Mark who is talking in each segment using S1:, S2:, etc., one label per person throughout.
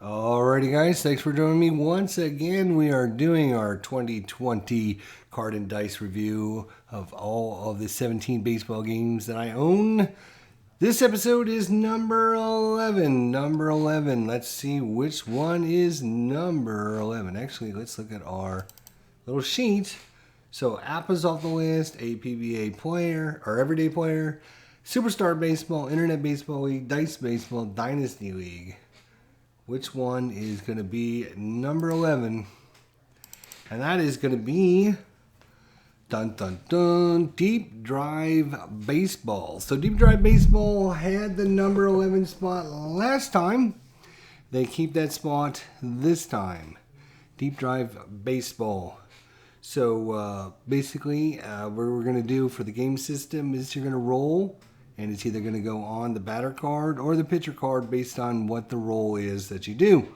S1: Alrighty guys, thanks for joining me once again. We are doing our 2020 card and dice review of all of the 17 baseball games that I own. This episode is number 11. Number 11. Let's see which one is number 11. Actually, let's look at our little sheet. So, APBA's off the list, APBA player, or everyday player, Superstar Baseball, Internet Baseball League, Dice Baseball, Dynasty League. Which one is going to be number 11? And that is going to be dun dun dun Deep Drive Baseball. So Deep Drive Baseball had the number 11 spot last time. They keep that spot this time. Deep Drive Baseball. So basically what we're going to do for the game system is you're going to roll, and it's either going to go on the batter card or the pitcher card based on what the roll is that you do.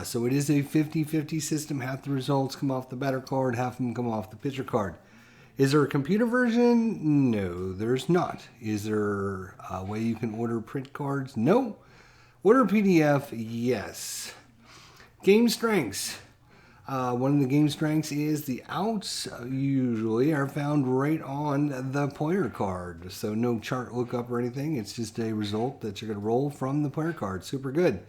S1: So it is a 50-50 system. Half the results come off the batter card, half of them come off the pitcher card. Is there a computer version? No, there's not. Is there a way you can order print cards? No. Order PDF? Yes. Game strengths. One of the game strengths is the outs usually are found right on the player card. So no chart lookup or anything. It's just a result that you're going to roll from the player card. Super good.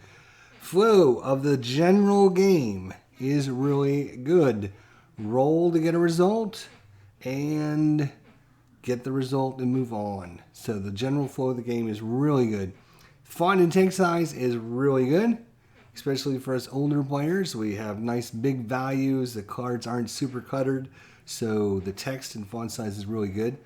S1: Flow of the general game is really good. Roll to get a result and get the result and move on. So the general flow of the game is really good. Font and text size is really good. Especially for us older players, we have nice big values. The cards aren't super cluttered, so the text and font size is really good.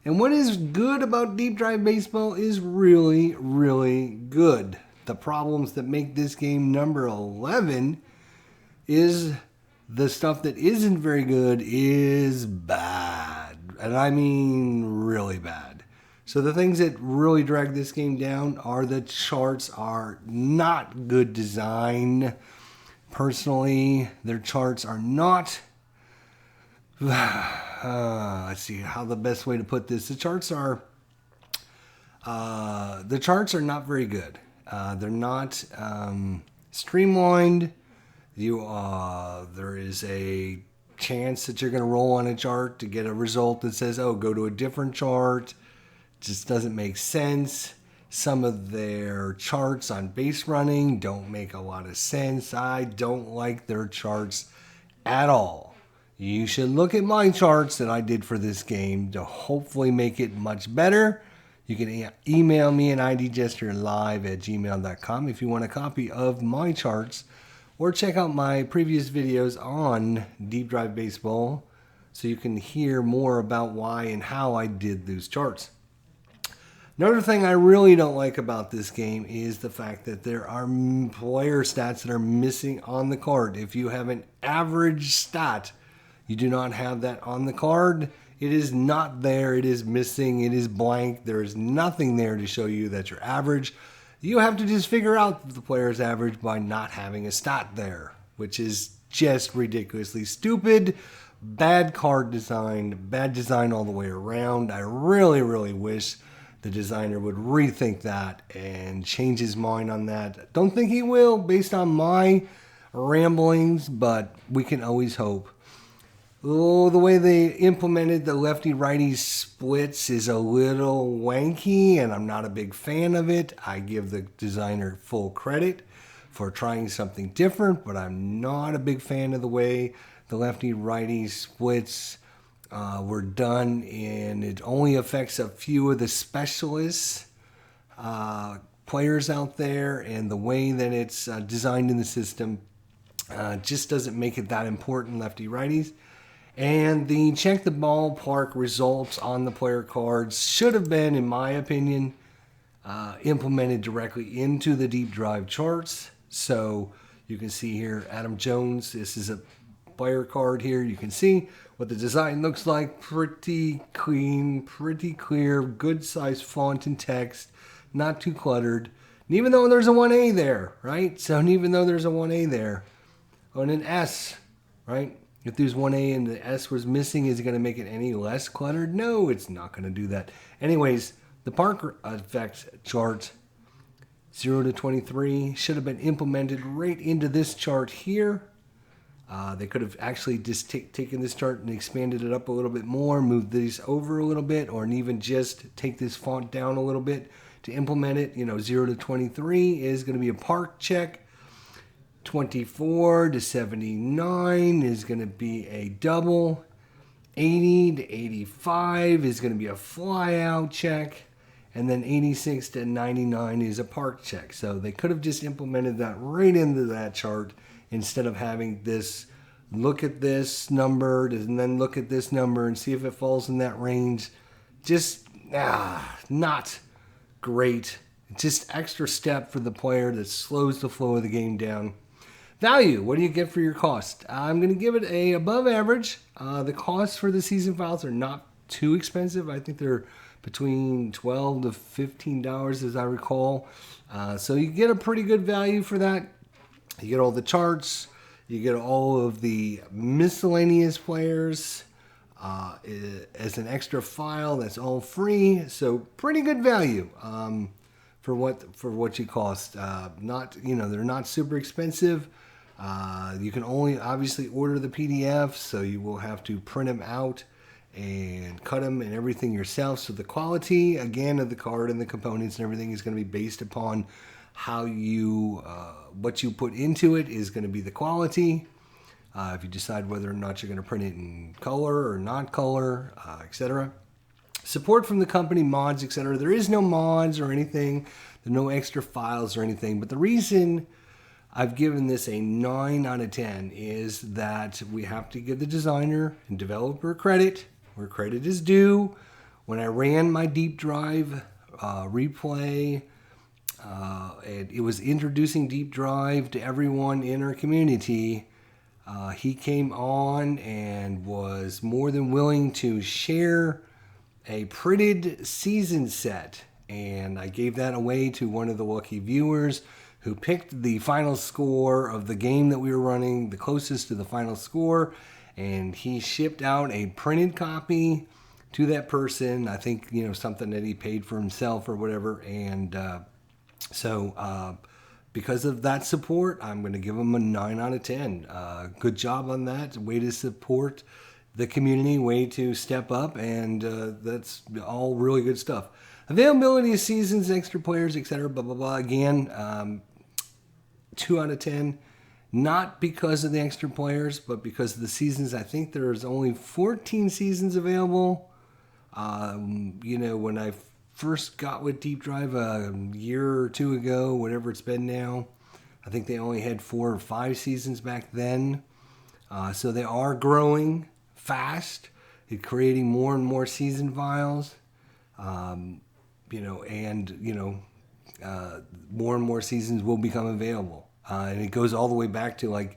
S1: And what is good about Deep Drive Baseball is really, really good. The problems that make this game number 11 is the stuff that isn't very good is bad. And I mean really bad. So the things that really drag this game down are the charts are not good design. Personally, their charts are not. Let's see how the best way to put this. The charts are not very good. They're not streamlined. There is a chance that you're going to roll on a chart to get a result that says, "Oh, go to a different chart." Just doesn't make sense. Some of their charts on base running don't make a lot of sense. I don't like their charts at all. You should look at my charts that I did for this game to hopefully make it much better. You can email me at idgesturelive@gmail.com if you want a copy of my charts, or check out my previous videos on Deep Drive Baseball so you can hear more about why and how I did those charts. Another thing I really don't like about this game is the fact that there are player stats that are missing on the card. If you have an average stat, you do not have that on the card. It is not there. It is missing. It is blank. There is nothing there to show you that you're average. You have to just figure out the player's average by not having a stat there, which is just ridiculously stupid. Bad card design. Bad design all the way around. I really, really wish the designer would rethink that and change his mind on that. Don't think he will based on my ramblings, but we can always hope. Oh, the way they implemented the lefty-righty splits is a little wanky, and I'm not a big fan of it. I give the designer full credit for trying something different, but I'm not a big fan of the way the lefty-righty splits were done, and it only affects a few of the specialists players out there, and the way that it's designed in the system just doesn't make it that important, lefty righties. And the check the ballpark results on the player cards should have been, in my opinion, implemented directly into the deep drive charts. So you can see here Adam Jones, this is a player card here. You can see what the design looks like. Pretty clean, pretty clear, good size font and text, not too cluttered. And even though there's a 1A there, right? So even though there's a 1A there, on an S, right? If there's 1A and the S was missing, is it going to make it any less cluttered? No, it's not going to do that. Anyways, the Park Effect chart 0 to 23 should have been implemented right into this chart here. They could have actually just taken this chart and expanded it up a little bit more, moved these over a little bit, or even just take this font down a little bit to implement it. 0 to 23 is going to be a park check. 24 to 79 is going to be a double. 80 to 85 is going to be a fly out check. And then 86 to 99 is a park check. So they could have just implemented that right into that chart instead of having this look at this number and then look at this number and see if it falls in that range. Just not great. Just extra step for the player that slows the flow of the game down. Value, what do you get for your cost? I'm going to give it a above average. The costs for the season files are not too expensive. I think they're between $12 to $15 as I recall. So you get a pretty good value for that. You get all the charts. You get all of the miscellaneous players as an extra file that's all free. So pretty good value for what you cost. They're not super expensive. You can only obviously order the PDF, so you will have to print them out and cut them and everything yourself. So the quality, again, of the card and the components and everything is going to be based upon how what you put into it is going to be the quality. If you decide whether or not you're going to print it in color or not color, etc. Support from the company, mods, etc. There is no mods or anything. There are no extra files or anything. But the reason I've given this a 9 out of 10 is that we have to give the designer and developer credit where credit is due. When I ran my deep drive replay, and it was introducing deep drive to everyone in our community, he came on and was more than willing to share a printed season set. And I gave that away to one of the lucky viewers who picked the final score of the game that we were running, the closest to the final score, and he shipped out a printed copy to that person. I think, something that he paid for himself or whatever. And so because of that support, I'm going to give him a 9 out of 10. Good job on that. Way to support the community, way to step up, and that's all really good stuff. Availability of seasons, extra players, etc. Blah, blah, blah. Again, 2 out of 10. Not because of the extra players, but because of the seasons. I think there's only 14 seasons available. When I first got with Deep Drive a year or two ago, whatever it's been now, I think they only had 4 or 5 seasons back then. So they are growing fast. They're creating more and more season files. More and more seasons will become available. And it goes all the way back to the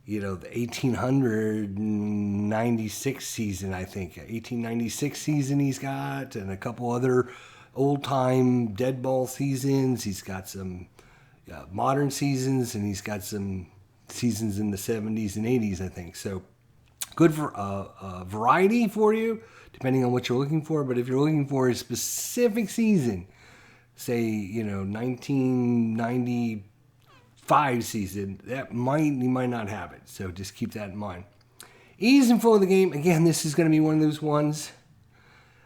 S1: 1896 season, I think. 1896 season he's got, and a couple other old-time dead ball seasons. He's got some modern seasons, and he's got some seasons in the 70s and 80s, I think. So good for a variety for you, depending on what you're looking for. But if you're looking for a specific season, say, 1995 season, you might not have it. So just keep that in mind. Ease and flow of the game. Again, this is going to be one of those ones.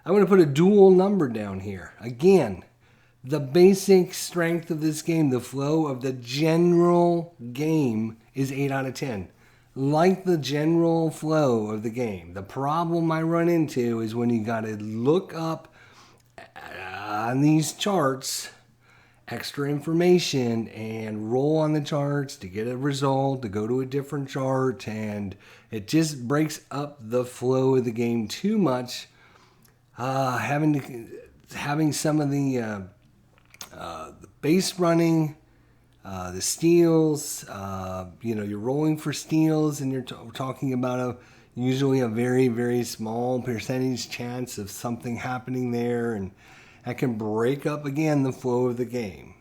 S1: I'm going to put a dual number down here. Again, the basic strength of this game, the flow of the general game is 8 out of 10. Like the general flow of the game. The problem I run into is when you got to look up on these charts extra information and roll on the charts to get a result, to go to a different chart, and it just breaks up the flow of the game too much. Having some of the base running, the steals, you're rolling for steals, and you're talking about usually a very, very small percentage chance of something happening there, and that can break up, again, the flow of the game.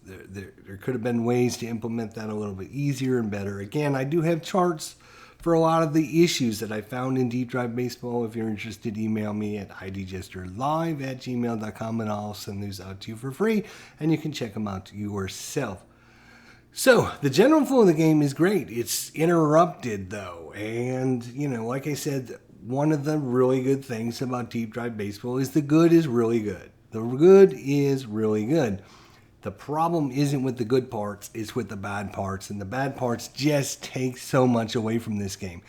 S1: There could have been ways to implement that a little bit easier and better. Again, I do have charts for a lot of the issues that I found in Deep Drive Baseball. If you're interested, email me at idjesterlive@gmail.com and I'll send these out to you for free and you can check them out yourself. So, the general flow of the game is great. It's interrupted, though. And, like I said, one of the really good things about Deep Drive Baseball is the good is really good. The good is really good. The problem isn't with the good parts, it's with the bad parts. And the bad parts just take so much away from this game.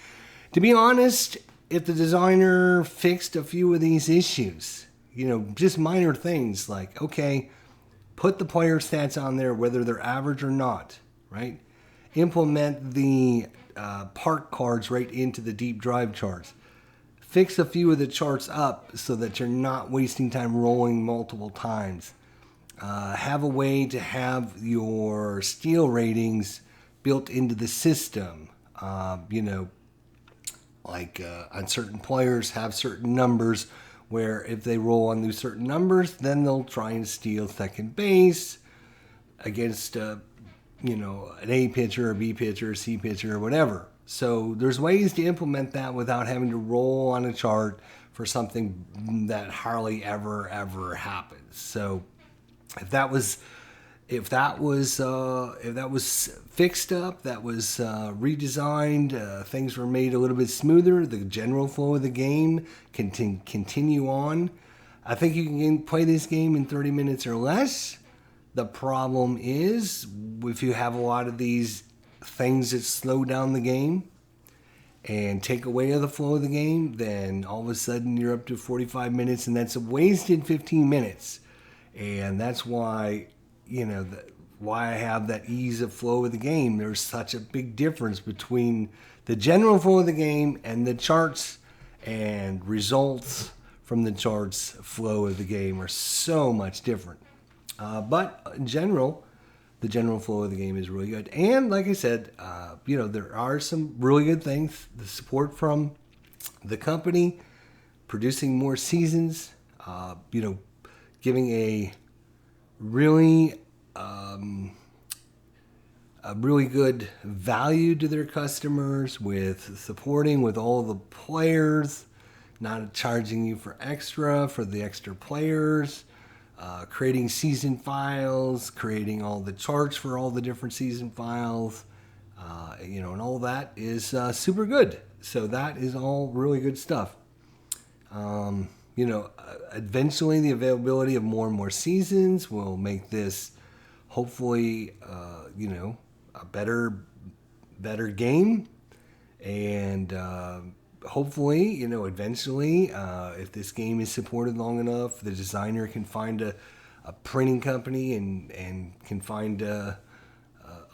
S1: To be honest, if the designer fixed a few of these issues, just minor things like, okay, put the player stats on there, whether they're average or not, right? Implement the park cards right into the deep drive charts. Fix a few of the charts up so that you're not wasting time rolling multiple times. Have a way to have your steal ratings built into the system. On certain players, have certain numbers where if they roll on these certain numbers, then they'll try and steal second base against, an A pitcher, a B pitcher, a C pitcher, or whatever. So there's ways to implement that without having to roll on a chart for something that hardly ever happens. So if that was fixed up, that was redesigned, things were made a little bit smoother, the general flow of the game can continue on. I think you can play this game in 30 minutes or less. The problem is if you have a lot of these things that slow down the game and take away the flow of the game, then all of a sudden you're up to 45 minutes and that's a wasted 15 minutes. And that's why, why I have that ease of flow of the game. There's such a big difference between the general flow of the game and the charts, and results from the charts flow of the game are so much different. But in general, the general flow of the game is really good. And like I said, there are some really good things. The support from the company, producing more seasons, giving a really good value to their customers with supporting with all the players, not charging you for the extra players, creating season files, creating all the charts for all the different season files, and all that is super good. So that is all really good stuff. Eventually the availability of more and more seasons will make this hopefully, a better game. And hopefully, eventually, if this game is supported long enough, the designer can find a printing company and can find a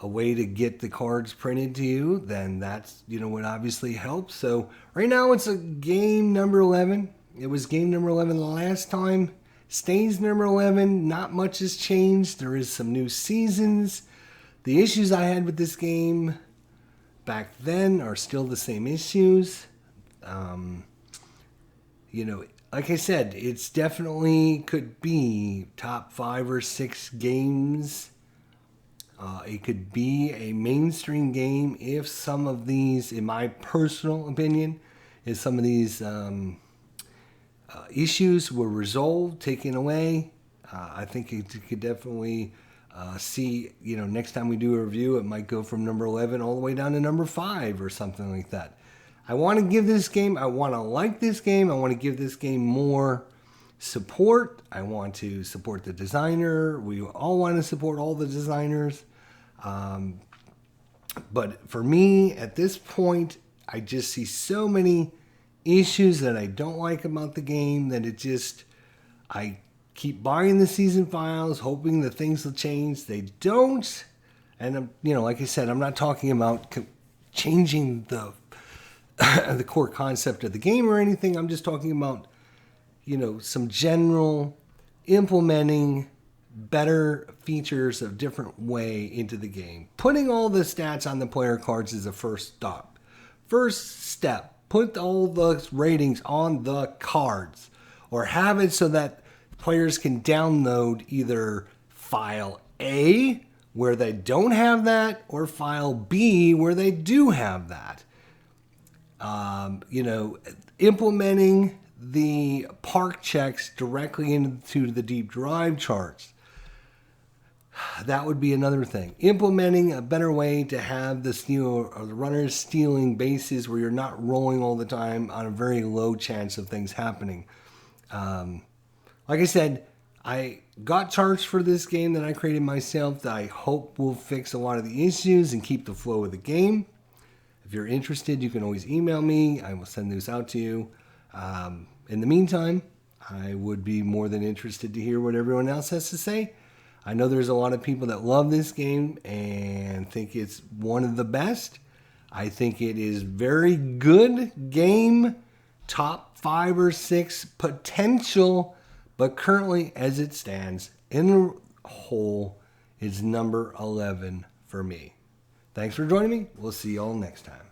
S1: way to get the cards printed to you, then that's, would obviously help. So right now it's a game number 11. It was game number 11 the last time. Stays number 11. Not much has changed. There is some new seasons. The issues I had with this game back then are still the same issues. Like I said, it's definitely could be top 5 or 6 games. It could be a mainstream game if some of these, in my personal opinion, if some of these issues were resolved, taken away. I think it could definitely see, next time we do a review, it might go from number 11 all the way down to number 5 or something like that. I want to give this game, I want to like this game, I want to give this game more support. I want to support the designer. We all want to support all the designers. But for me, at this point, I just see so many issues that I don't like about the game that I keep buying the season files, hoping that things will change. They don't. And, like I said, I'm not talking about changing the the core concept of the game or anything. I'm just talking about, some general implementing better features of different way into the game. Putting all the stats on the player cards is the first stop. First step, put all the ratings on the cards, or have it so that players can download either file A where they don't have that, or file B where they do have that. Implementing the park checks directly into the deep drive charts. That would be another thing. Implementing a better way to have the steal or the runners stealing bases where you're not rolling all the time on a very low chance of things happening. Like I said, I got charts for this game that I created myself that I hope will fix a lot of the issues and keep the flow of the game. If you're interested, you can always email me. I will send those out to you. In the meantime, I would be more than interested to hear what everyone else has to say. I know there's a lot of people that love this game and think it's one of the best. I think it is very good game, top 5 or 6 potential, but currently as it stands in the whole is number 11 for me. Thanks for joining me. We'll see you all next time.